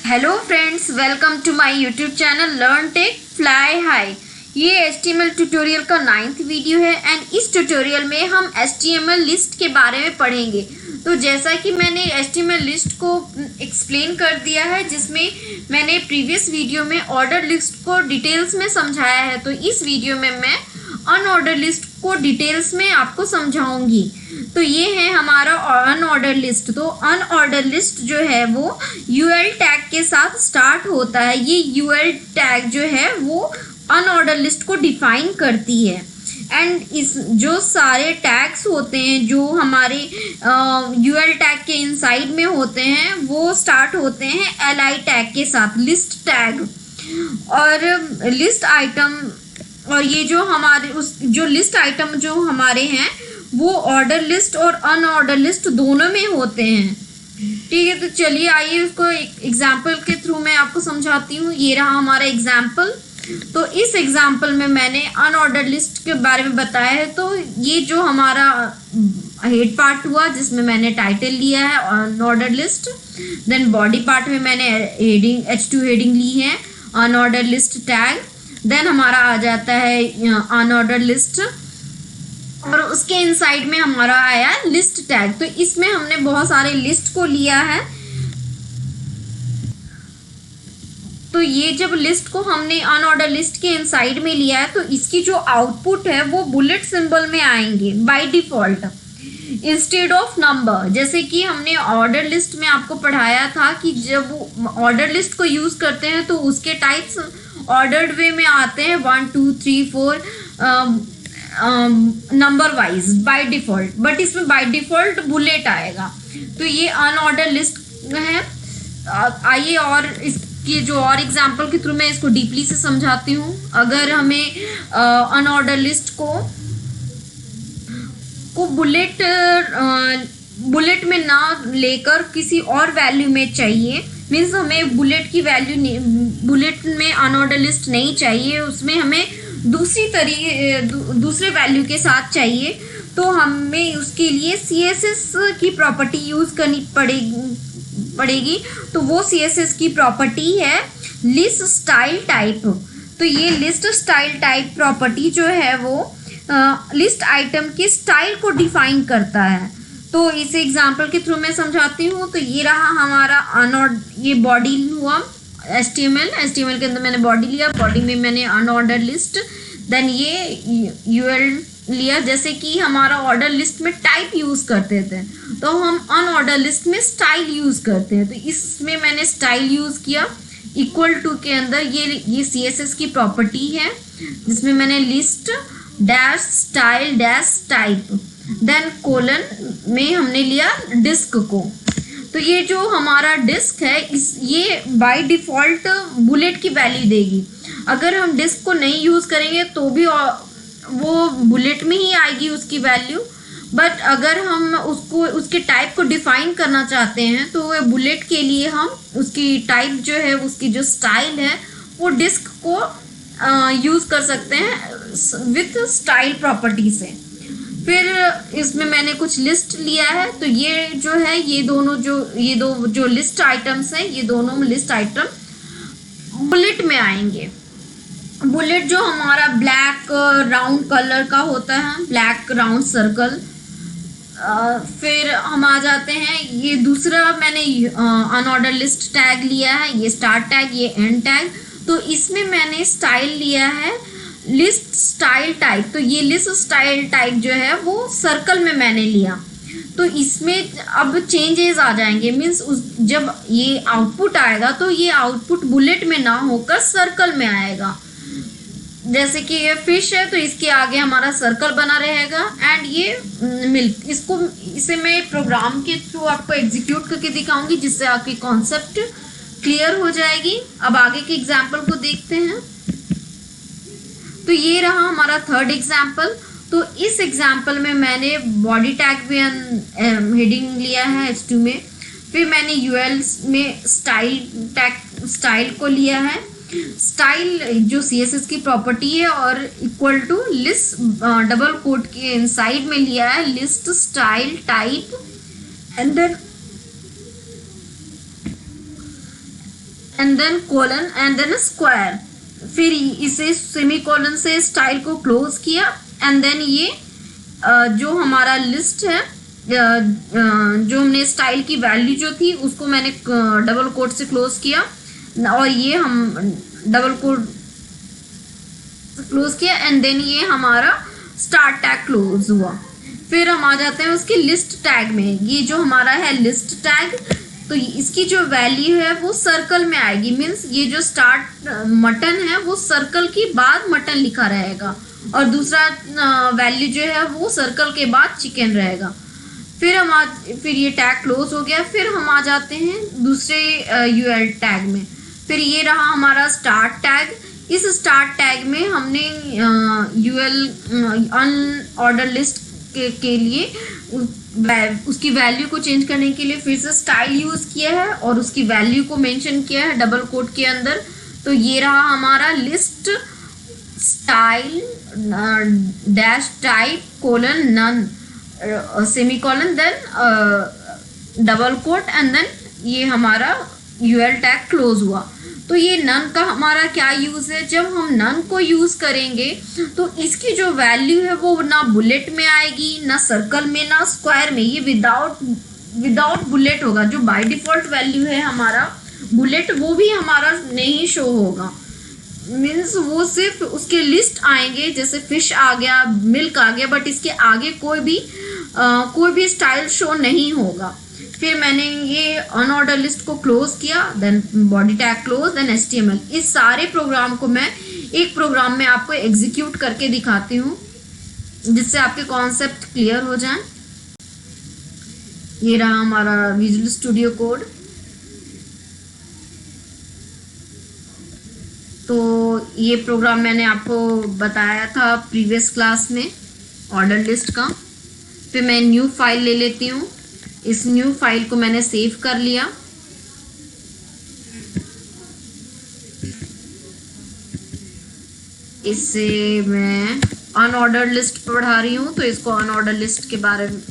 Hello friends, welcome to my YouTube channel learn tech fly high. ये HTML tutorial का 9th video है and इस tutorial में हम HTML लिस्ट के बारे में पढ़ेंगे। तो जैसा कि मैंने HTML लिस्ट को एक्सप्लेन कर दिया है, जिसमें मैंने प्रीवियस वीडियो में ऑर्डर लिस्ट को डिटेल्स में समझाया है, तो इस वीडियो में मैं अनऑर्डर लिस्ट को डिटेल्स में आपको समझाऊंगी। तो ये है हमारा अनऑर्डर लिस्ट। तो अनऑर्डर लिस्ट जो है वो UL टैग के साथ स्टार्ट होता है। ये UL टैग जो है वो अनऑर्डर लिस्ट को डिफाइन करती है। एंड इस जो सारे टैग्स होते हैं जो हमारे UL टैग के इनसाइड में होते हैं, वो स्टार्ट होते हैं LI टैग के साथ, लिस्ट टैग और लिस्ट आइटम। और ये जो हमारे जो लिस्ट आइटम जो हमारे हैं वो ऑर्डर लिस्ट और अनऑर्डर लिस्ट दोनों में होते हैं। ठीक है, तो चलिए आइए उसको एक एग्जाम्पल के थ्रू मैं आपको समझाती हूँ। ये रहा हमारा एग्जाम्पल। तो इस एग्जाम्पल में मैंने अनऑर्डर लिस्ट के बारे में बताया है। तो ये जो हमारा हेड पार्ट हुआ, जिसमें मैंने टाइटल लिया है unorder list. Then body part में मैंने हेडिंग H2 हेडिंग ली है अनऑर्डर लिस्ट टैग। देन हमारा आ जाता है अनऑर्डर लिस्ट और उसके इनसाइड में हमारा आया लिस्ट टैग। तो इसमें हमने बहुत सारे लिस्ट को लिया है। तो ये जब लिस्ट को हमने अनऑर्डर लिस्ट के इनसाइड में लिया है, तो इसकी जो आउटपुट है वो बुलेट सिंबल में आएंगे by default instead of number. जैसे कि हमने ऑर्डर लिस्ट में आपको पढ़ाया था कि जब ऑर्डर लिस्ट को यूज करते हैं तो उसके टाइप्स ऑर्डर्ड वे में आते हैं 1 2 3 4 number wise by default, but इसमें बाय डिफॉल्ट बुलेट आएगा। तो ये अनऑर्डर लिस्ट है। आइए और इसकी जो और एग्जांपल के थ्रू मैं इसको डीपली से समझाती हूँ। अगर हमें अनऑर्डर लिस्ट को बुलेट में ना लेकर किसी और वैल्यू में चाहिए, मीन्स हमें बुलेट की वैल्यू बुलेट में अनऑर्डर लिस्ट नहीं चाहिए, उसमें हमें दूसरे वैल्यू के साथ चाहिए, तो हमें उसके लिए CSS की प्रॉपर्टी यूज करनी पड़ेगी। तो वो CSS की प्रॉपर्टी है लिस्ट स्टाइल टाइप। तो ये लिस्ट स्टाइल टाइप प्रॉपर्टी जो है वो लिस्ट आइटम के स्टाइल को डिफाइन करता है। तो इस एग्जांपल के थ्रू मैं समझाती हूँ। तो ये रहा हमारा ये बॉडी हुआ HTML के अंदर मैंने बॉडी लिया, बॉडी में मैंने अनऑर्डर लिस्ट, देन ये UL लिया। जैसे कि हमारा ऑर्डर लिस्ट में टाइप यूज करते थे, तो हम अनऑर्डर लिस्ट में स्टाइल यूज करते हैं। तो इसमें मैंने स्टाइल यूज किया इक्वल टू के अंदर ये CSS की प्रॉपर्टी है, जिसमें मैंने list dash style dash type, then colon में हमने लिया डिस्क को। तो ये जो हमारा डिस्क है ये बाय डिफॉल्ट बुलेट की वैल्यू देगी। अगर हम डिस्क को नहीं यूज करेंगे तो भी वो बुलेट में ही आएगी उसकी वैल्यू, बट अगर हम उसके टाइप को डिफाइन करना चाहते हैं तो वो बुलेट के लिए हम उसकी टाइप जो है, उसकी जो स्टाइल है, वो डिस्क को यूज कर सकते हैं विथ स्टाइल प्रॉपर्टी से। फिर इसमें मैंने कुछ लिस्ट लिया है। तो ये जो है ये दो जो लिस्ट आइटम्स हैं, ये दोनों लिस्ट आइटम बुलेट में आएंगे। बुलेट जो हमारा ब्लैक राउंड कलर का होता है, ब्लैक राउंड सर्कल। फिर हम आ जाते हैं, ये दूसरा मैंने अनऑर्डर लिस्ट टैग लिया है, ये स्टार्ट टैग, ये एंड टैग। तो इसमें मैंने स्टाइल लिया है लिस्ट स्टाइल टाइप। तो ये लिस्ट स्टाइल टाइप जो है वो सर्कल में मैंने लिया। तो इसमें अब चेंजेस आ जाएंगे, मीन्स जब ये आउटपुट आएगा तो ये आउटपुट बुलेट में ना होकर सर्कल में आएगा। जैसे कि ये फिश है तो इसके आगे हमारा सर्कल बना रहेगा, एंड ये मिल्क। इसे मैं प्रोग्राम के थ्रू आपको एग्जीक्यूट करके दिखाऊंगी, जिससे आपकी कॉन्सेप्ट क्लियर हो जाएगी। अब आगे के एग्जाम्पल को देखते हैं। तो ये रहा हमारा थर्ड एग्जाम्पल। तो इस एग्जाम्पल में मैंने बॉडी टैग में हेडिंग लिया है H2 में। फिर मैंने UL में स्टाइल को लिया है। स्टाइल जो CSS की प्रॉपर्टी है और equal to list double quote के इनसाइड में लिया है list style type, and then and then colon and then square. फिर इसे सेमी कोलन से स्टाइल को क्लोज किया एंड देन ये जो हमारा लिस्ट है, जो हमने स्टाइल की वैल्यू जो थी उसको मैंने डबल कोट से क्लोज किया और ये हम डबल कोट क्लोज किया एंड देन ये हमारा स्टार्ट टैग क्लोज हुआ। फिर हम आ जाते हैं उसकी लिस्ट टैग में। ये जो हमारा है लिस्ट टैग, तो इसकी जो वैल्यू है वो सर्कल में आएगी, मीन्स ये जो स्टार्ट मटन है वो सर्कल के बाद मटन लिखा रहेगा और दूसरा वैल्यू जो है वो सर्कल के बाद चिकन रहेगा। फिर ये टैग क्लोज हो गया। फिर हम आ जाते हैं दूसरे यूएल टैग में। फिर ये रहा हमारा स्टार्ट टैग। इस स्टार्ट टैग में हमने यूएल अनऑर्डर लिस्ट के लिए उसकी वैल्यू को चेंज करने के लिए फिर से स्टाइल यूज किया है और उसकी वैल्यू को मेंशन किया है डबल कोट के अंदर। तो ये रहा हमारा list style dash type colon none semicolon then double quote and then ये हमारा यूएल टैग क्लोज हुआ। तो ये नन का हमारा क्या यूज है, जब हम नन को यूज करेंगे तो इसकी जो वैल्यू है वो ना बुलेट में आएगी, ना सर्कल में, ना स्क्वायर में, ये विदाउट बुलेट होगा। जो बाय डिफॉल्ट वैल्यू है हमारा बुलेट वो भी हमारा नहीं शो होगा, मीन्स वो सिर्फ उसके लिस्ट आएंगे, जैसे फिश आ गया, मिल्क आ गया, बट इसके आगे कोई भी स्टाइल शो नहीं होगा। फिर मैंने ये अनऑर्डर लिस्ट को क्लोज किया, then body tag close, then HTML। इस सारे प्रोग्राम को मैं एक प्रोग्राम में आपको एग्जीक्यूट करके दिखाती हूँ जिससे आपके कॉन्सेप्ट क्लियर हो जाए। ये रहा हमारा विजुअल स्टूडियो कोड। तो ये प्रोग्राम मैंने आपको बताया था प्रीवियस क्लास में ऑर्डर लिस्ट का। फिर मैं न्यू फाइल ले लेती हूँ। इस न्यू फाइल को मैंने सेव कर लिया। इससे मैं अनऑर्डर लिस्ट पढ़ा रही हूँ, तो इसको अनऑर्डर लिस्ट के बारे में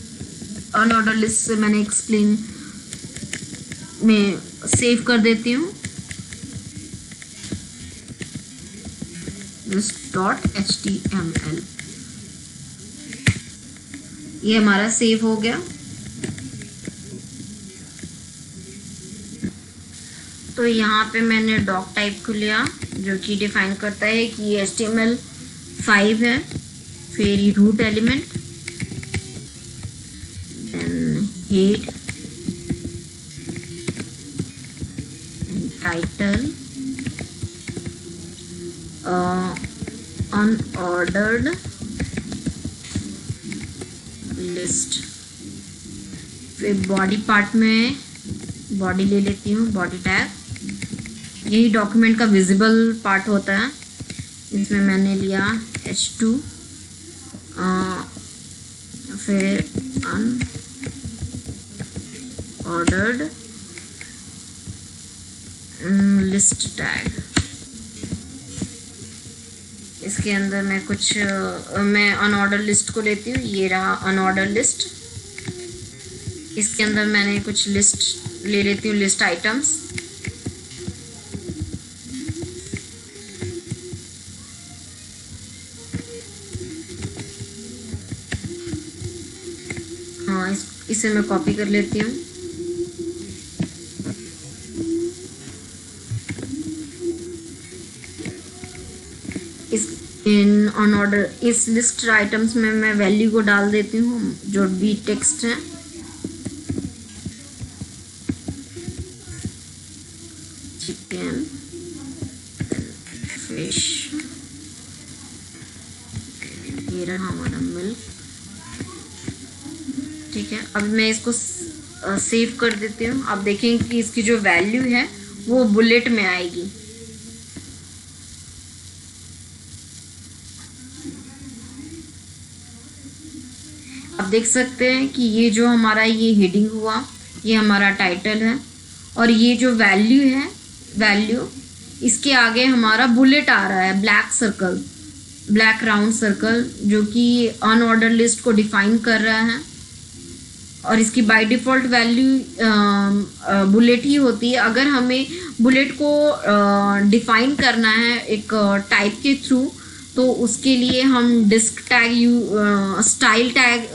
अनऑर्डर लिस्ट से मैंने एक्सप्लेन में सेव कर देती हूँ .html। ये हमारा सेव हो गया। तो यहाँ पे मैंने डॉक टाइप को लिया जो कि डिफाइन करता है कि ये HTML5 है। फिर ये root element, then head, title, unordered list. फिर बॉडी पार्ट में बॉडी ले लेती हूँ, बॉडी टैग। यही डॉक्यूमेंट का विजिबल पार्ट होता है। इसमें मैंने लिया H2, फिर अनऑर्डर्ड लिस्ट टैग। इसके अंदर मैं अनऑर्डर लिस्ट को लेती हूँ। ये रहा अनऑर्डर लिस्ट। इसके अंदर मैंने कुछ लिस्ट ले लेती हूँ, लिस्ट आइटम्स। हाँ, इसे मैं कॉपी कर लेती हूँ। इस लिस्ट आइटम्स में मैं वैल्यू को डाल देती हूँ जो भी टेक्स्ट है। चिकन, फिश, ये रहा हमारा मिल्क। ठीक है, अब मैं इसको सेव कर देती हूँ। आप देखेंगे कि इसकी जो वैल्यू है वो बुलेट में आएगी। आप देख सकते हैं कि ये जो हमारा ये हेडिंग हुआ, ये हमारा टाइटल है, और ये जो वैल्यू इसके आगे हमारा बुलेट आ रहा है, ब्लैक राउंड सर्कल, जो कि अनऑर्डर लिस्ट को डिफाइन कर रहा है। और इसकी बाय डिफ़ॉल्ट वैल्यू बुलेट ही होती है। अगर हमें बुलेट को डिफाइन करना है एक टाइप के थ्रू, तो उसके लिए हम disc tag style tag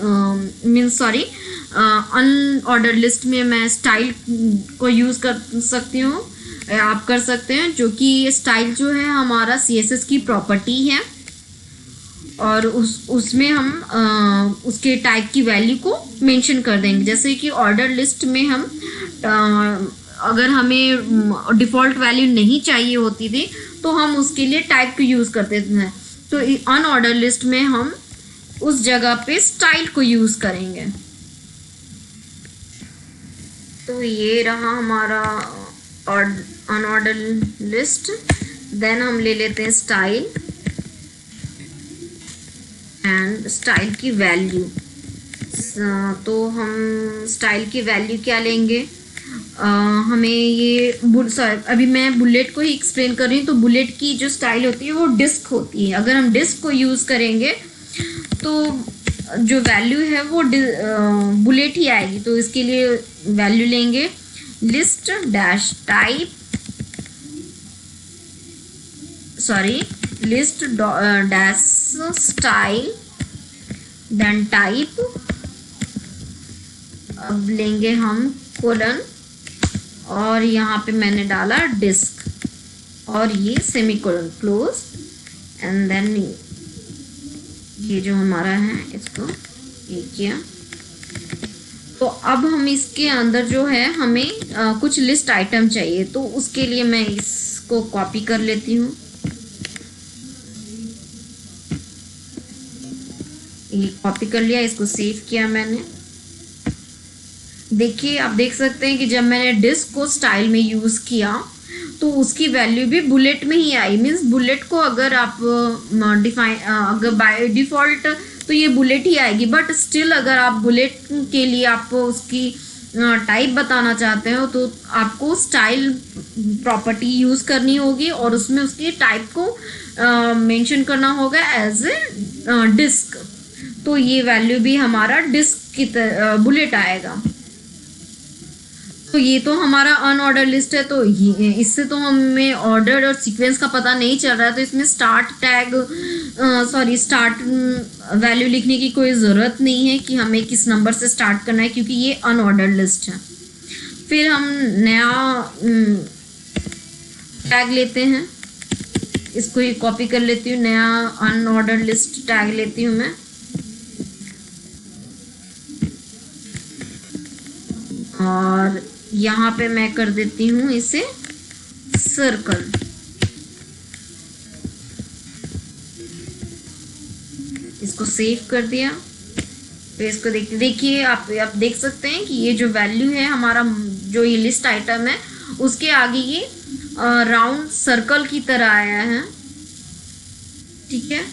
means sorry unorder list में मैं स्टाइल को यूज़ कर सकती हूँ, आप कर सकते हैं, जो कि स्टाइल जो है हमारा CSS की प्रॉपर्टी है और उसमें हम उसके टाइप की वैल्यू को मेंशन कर देंगे। जैसे कि ऑर्डर लिस्ट में हम अगर हमें डिफ़ॉल्ट वैल्यू नहीं चाहिए होती थी तो हम उसके लिए टाइप को यूज़ करते थे, तो अनऑर्डर लिस्ट में हम उस जगह पे स्टाइल को यूज़ करेंगे। तो ये रहा हमारा अनऑर्डर लिस्ट। देन हम ले लेते हैं स्टाइल एंड स्टाइल की वैल्यू। तो हम स्टाइल की वैल्यू क्या लेंगे, हमें ये अभी मैं बुलेट को ही एक्सप्लेन कर रही हूँ। तो बुलेट की जो स्टाइल होती है वो डिस्क होती है। अगर हम डिस्क को यूज़ करेंगे तो जो वैल्यू है वो बुलेट ही आएगी। तो इसके लिए वैल्यू लेंगे list dash type list dash style then type. अब लेंगे हम कोलन और यहाँ पे मैंने डाला डिस्क और ये सेमीकोलन क्लोज एंड देन ये जो हमारा है इसको ये किया। तो अब हम इसके अंदर जो है हमें कुछ लिस्ट आइटम चाहिए, तो उसके लिए मैं इसको कॉपी कर लेती हूँ। ये कॉपी कर लिया, इसको सेव किया मैंने। देखिए आप देख सकते हैं कि जब मैंने डिस्क को स्टाइल में यूज़ किया तो उसकी वैल्यू भी बुलेट में ही आई। मीन्स बुलेट को अगर आप अगर बाय डिफ़ॉल्ट तो ये बुलेट ही आएगी, बट स्टिल अगर आप बुलेट के लिए आपको उसकी टाइप बताना चाहते हो तो आपको स्टाइल प्रॉपर्टी यूज़ करनी होगी और उसमें उसकी टाइप को मेंशन करना होगा एज ए डिस्क। तो ये वैल्यू भी हमारा डिस्क की बुलेट आएगा। तो ये तो हमारा अनऑर्डर लिस्ट है, तो इससे तो हमें ऑर्डर और सीक्वेंस का पता नहीं चल रहा है, तो इसमें स्टार्ट वैल्यू लिखने की कोई ज़रूरत नहीं है कि हमें किस नंबर से स्टार्ट करना है, क्योंकि ये अनऑर्डर लिस्ट है। फिर हम नया टैग लेते हैं, इसको ही कॉपी कर लेती हूँ। नया अनऑर्डर लिस्ट टैग लेती हूँ मैं और यहाँ पे मैं कर देती हूँ इसे सर्कल। इसको सेव कर दिया। फिर इसको देखिए आप देख सकते हैं कि ये जो वैल्यू है हमारा, जो ये लिस्ट आइटम है उसके आगे ये राउंड सर्कल की तरह आया है। ठीक है,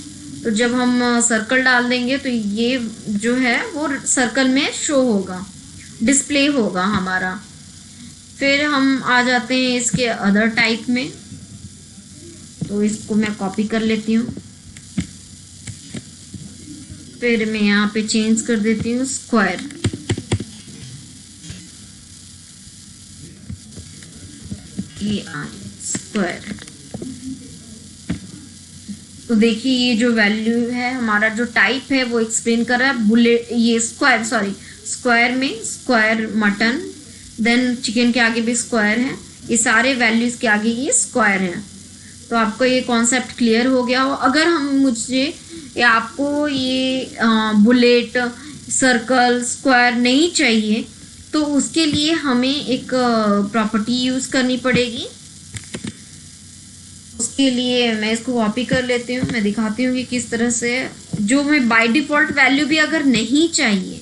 तो जब हम सर्कल डाल देंगे तो ये जो है वो सर्कल में शो होगा, डिस्प्ले होगा हमारा। फिर हम आ जाते हैं इसके अदर टाइप में, तो इसको मैं कॉपी कर लेती हूँ। फिर मैं यहाँ पे चेंज कर देती हूँ स्क्वायर। ये स्क्वायर। तो देखिए ये जो वैल्यू है हमारा, जो टाइप है वो एक्सप्लेन कर रहा है बुलेट, ये स्क्वायर में स्क्वायर मटन, देन चिकन के आगे भी स्क्वायर है, ये सारे वैल्यूज के आगे ये स्क्वायर है। तो आपको ये कॉन्सेप्ट क्लियर हो गया हो। अगर आपको ये बुलेट, सर्कल, स्क्वायर नहीं चाहिए तो उसके लिए हमें एक प्रॉपर्टी यूज़ करनी पड़ेगी। उसके लिए मैं इसको कॉपी कर लेती हूँ, मैं दिखाती हूँ कि किस तरह से। जो हमें बाय डिफ़ॉल्ट वैल्यू भी अगर नहीं चाहिए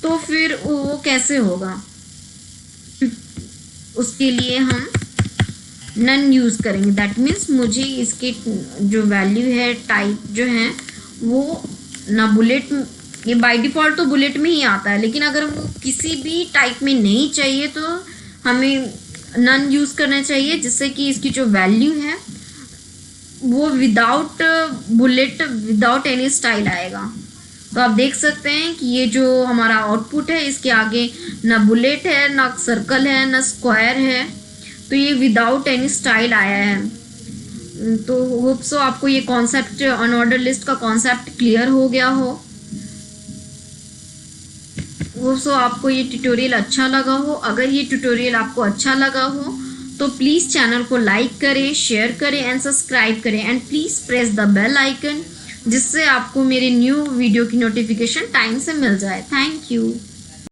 तो फिर वो कैसे होगा, उसके लिए हम नन यूज़ करेंगे। दैट मीन्स मुझे इसके जो वैल्यू है, टाइप जो है वो ना बुलेट, ये बाय डिफ़ॉल्ट तो बुलेट में ही आता है, लेकिन अगर वो किसी भी टाइप में नहीं चाहिए तो हमें नन यूज़ करना चाहिए, जिससे कि इसकी जो वैल्यू है वो without bullet, without any style आएगा। तो आप देख सकते हैं कि ये जो हमारा आउटपुट है इसके आगे ना बुलेट है, ना सर्कल है, ना स्क्वायर है, तो ये विदाउट एनी स्टाइल आया है। तो होप सो आपको ये कॉन्सेप्ट, अनऑर्डर लिस्ट का कॉन्सेप्ट क्लियर हो गया हो। होप सो आपको ये ट्यूटोरियल अच्छा लगा हो। अगर ये ट्यूटोरियल आपको अच्छा लगा हो तो प्लीज़ चैनल को लाइक करें, शेयर करें एंड सब्सक्राइब करें, and please press the bell icon, जिससे आपको मेरे न्यू वीडियो की नोटिफिकेशन टाइम से मिल जाए। Thank you.